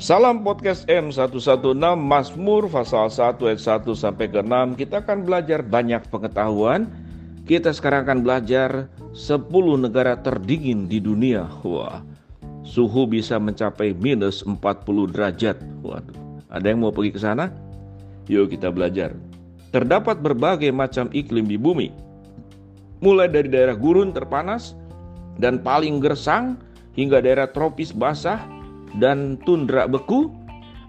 Salam podcast M116 Mazmur pasal 1 ayat 1 sampai ke 6. Kita akan belajar banyak pengetahuan. Kita sekarang akan belajar 10 negara terdingin di dunia. Wah, suhu bisa mencapai minus 40 derajat. Waduh, ada yang mau pergi ke sana? Yuk kita belajar. Terdapat berbagai macam iklim di bumi. Mulai dari daerah gurun terpanas dan paling gersang hingga daerah tropis basah dan tundra beku.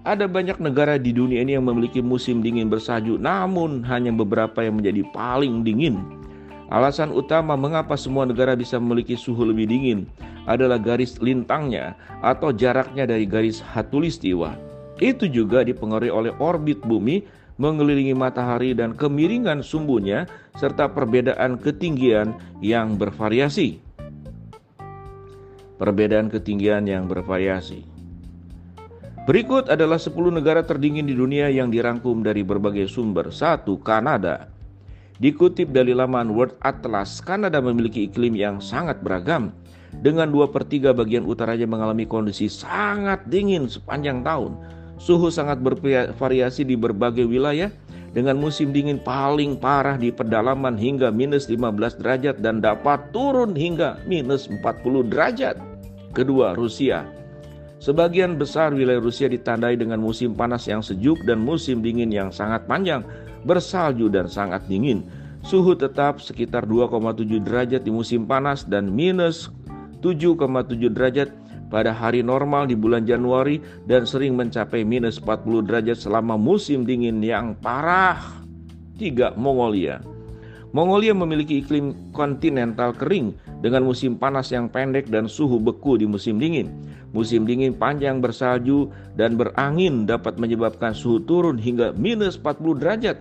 Ada banyak negara di dunia ini yang memiliki musim dingin bersalju, namun hanya beberapa yang menjadi paling dingin. Alasan utama mengapa semua negara bisa memiliki suhu lebih dingin adalah garis lintangnya atau jaraknya dari garis khatulistiwa. Itu juga dipengaruhi oleh orbit bumi mengelilingi matahari dan kemiringan sumbunya serta perbedaan ketinggian yang bervariasi. Berikut adalah 10 negara terdingin di dunia yang dirangkum dari berbagai sumber. 1. Kanada. Dikutip dari laman World Atlas, Kanada memiliki iklim yang sangat beragam. Dengan 2/3 bagian utaranya mengalami kondisi sangat dingin sepanjang tahun. Suhu sangat bervariasi di berbagai wilayah, dengan musim dingin paling parah di pedalaman hingga minus 15 derajat dan dapat turun hingga minus 40 derajat. Kedua, Rusia. Sebagian besar wilayah Rusia ditandai dengan musim panas yang sejuk dan musim dingin yang sangat panjang, bersalju dan sangat dingin. Suhu tetap sekitar 2,7 derajat di musim panas dan minus 7,7 derajat pada hari normal di bulan Januari dan sering mencapai minus 40 derajat selama musim dingin yang parah. 3. Mongolia. Mongolia memiliki iklim kontinental kering dengan musim panas yang pendek dan suhu beku di musim dingin. Musim dingin panjang bersalju dan berangin dapat menyebabkan suhu turun hingga minus 40 derajat.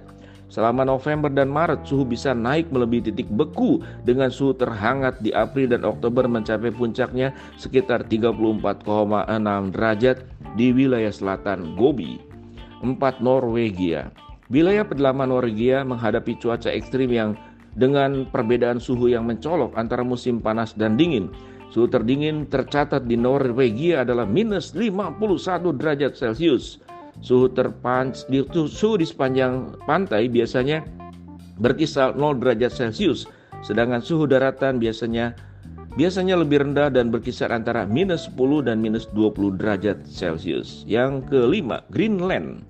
Selama November dan Maret, suhu bisa naik melebihi titik beku dengan suhu terhangat di April dan Oktober mencapai puncaknya sekitar 34,6 derajat di wilayah selatan Gobi. 4. Norwegia. Wilayah pedalaman Norwegia menghadapi cuaca ekstrim yang dengan perbedaan suhu yang mencolok antara musim panas dan dingin. Suhu terdingin tercatat di Norwegia adalah minus 51 derajat Celcius. Suhu di sepanjang pantai biasanya berkisar 0 derajat Celcius, sedangkan suhu daratan biasanya lebih rendah dan berkisar antara minus 10 dan minus 20 derajat Celcius. Yang kelima, Greenland.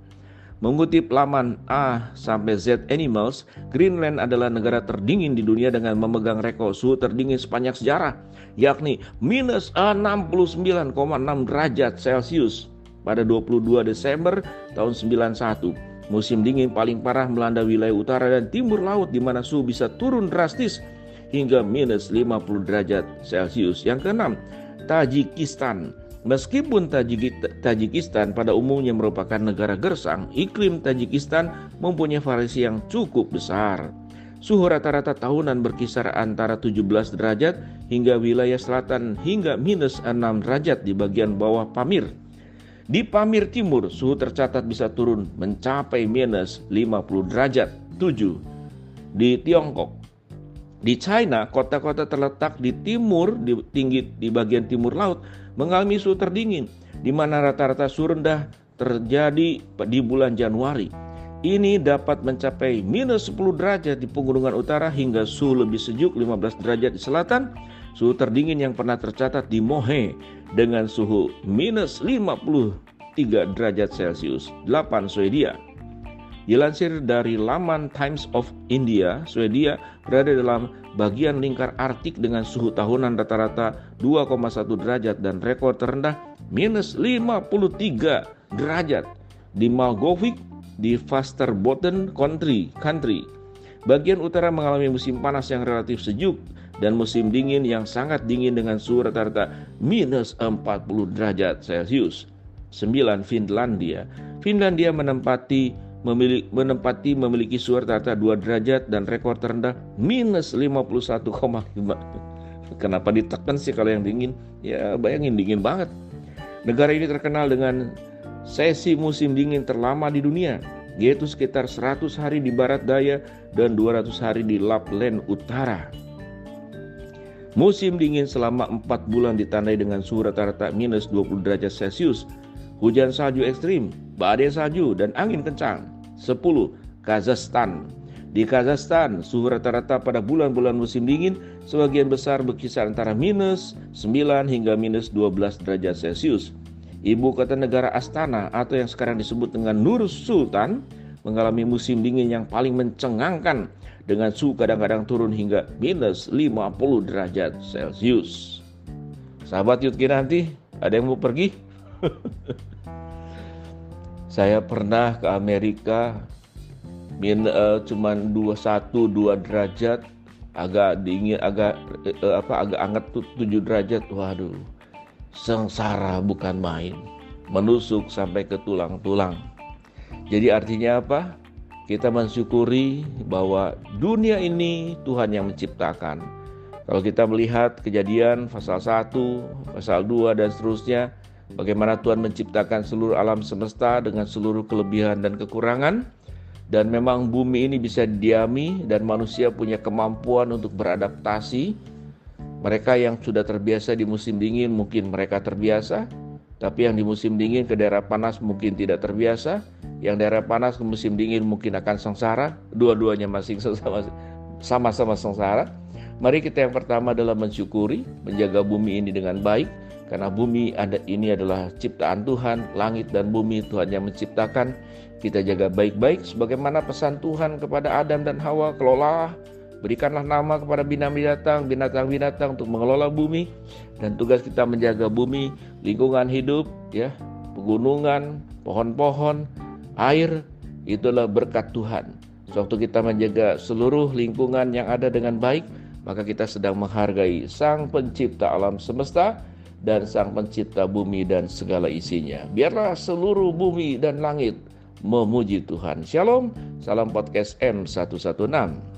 Mengutip laman A sampai Z Animals, Greenland adalah negara terdingin di dunia dengan memegang rekor suhu terdingin sepanjang sejarah, yakni minus 69,6 derajat Celcius pada 22 Desember tahun 91. Musim dingin paling parah melanda wilayah utara dan timur laut di mana suhu bisa turun drastis hingga minus 50 derajat Celcius. Yang keenam, Tajikistan. Meskipun Tajikistan pada umumnya merupakan negara gersang, iklim Tajikistan mempunyai variasi yang cukup besar. Suhu rata-rata tahunan berkisar antara 17 derajat hingga wilayah selatan hingga minus 6 derajat di bagian bawah Pamir. Di Pamir Timur, suhu tercatat bisa turun mencapai minus 50 derajat. 7. Di Tiongkok. Di China, kota-kota terletak di bagian timur laut mengalami suhu terdingin, di mana rata-rata suhu rendah terjadi di bulan Januari. Ini dapat mencapai minus 10 derajat di pegunungan utara hingga suhu lebih sejuk 15 derajat di selatan. Suhu terdingin yang pernah tercatat di Mohe dengan suhu minus 53 derajat Celcius. 8. Swedia. Dilansir dari laman Times of India, Swedia berada dalam bagian lingkar Arktik dengan suhu tahunan rata-rata 2,1 derajat dan rekor terendah minus 53 derajat di Malgovik di Västerbotten country. Bagian utara mengalami musim panas yang relatif sejuk dan musim dingin yang sangat dingin dengan suhu rata-rata minus 40 derajat Celcius. 9. Finlandia. Finlandia memiliki suhu rata-rata 2 derajat dan rekor terendah minus 51,5. Kenapa ditekan sih kalau yang dingin? Ya bayangin dingin banget. Negara ini terkenal dengan sesi musim dingin terlama di dunia, yaitu sekitar 100 hari di barat daya dan 200 hari di Lapland Utara. Musim dingin selama 4 bulan ditandai dengan suhu rata-rata minus 20 derajat Celcius. hujan salju ekstrim, badai salju, dan angin kencang. 10. Kazakhstan. Di Kazakhstan, suhu rata-rata pada bulan-bulan musim dingin sebagian besar berkisar antara minus 9 hingga minus 12 derajat Celcius. Ibu kota negara Astana atau yang sekarang disebut dengan Nur Sultan mengalami musim dingin yang paling mencengangkan dengan suhu kadang-kadang turun hingga minus 50 derajat Celcius. Sahabat Yud Kinanti, ada yang mau pergi? Saya pernah ke Amerika, cuman 2 derajat, agak dingin, agak hangat tuh 7 derajat. Waduh, sengsara bukan main, menusuk sampai ke tulang-tulang. Jadi artinya apa? Kita mensyukuri bahwa dunia ini Tuhan yang menciptakan. Kalau kita melihat Kejadian pasal 1, pasal 2 dan seterusnya, bagaimana Tuhan menciptakan seluruh alam semesta dengan seluruh kelebihan dan kekurangan. Dan memang bumi ini bisa didiami dan manusia punya kemampuan untuk beradaptasi. Mereka yang sudah terbiasa di musim dingin mungkin mereka terbiasa, tapi yang di musim dingin ke daerah panas mungkin tidak terbiasa. Yang daerah panas ke musim dingin mungkin akan sengsara. Dua-duanya masing sama-sama sengsara. Mari kita yang pertama adalah mensyukuri, menjaga bumi ini dengan baik. Karena bumi ini adalah ciptaan Tuhan, langit dan bumi Tuhan yang menciptakan. Kita jaga baik-baik sebagaimana pesan Tuhan kepada Adam dan Hawa, kelola, berikanlah nama kepada binatang-binatang untuk mengelola bumi. Dan tugas kita menjaga bumi, lingkungan hidup, ya, pegunungan, pohon-pohon, air, itulah berkat Tuhan. Sewaktu kita menjaga seluruh lingkungan yang ada dengan baik, maka kita sedang menghargai Sang Pencipta alam semesta dan Sang Pencipta bumi dan segala isinya. Biarlah seluruh bumi dan langit memuji Tuhan. Shalom, salam podcast M116.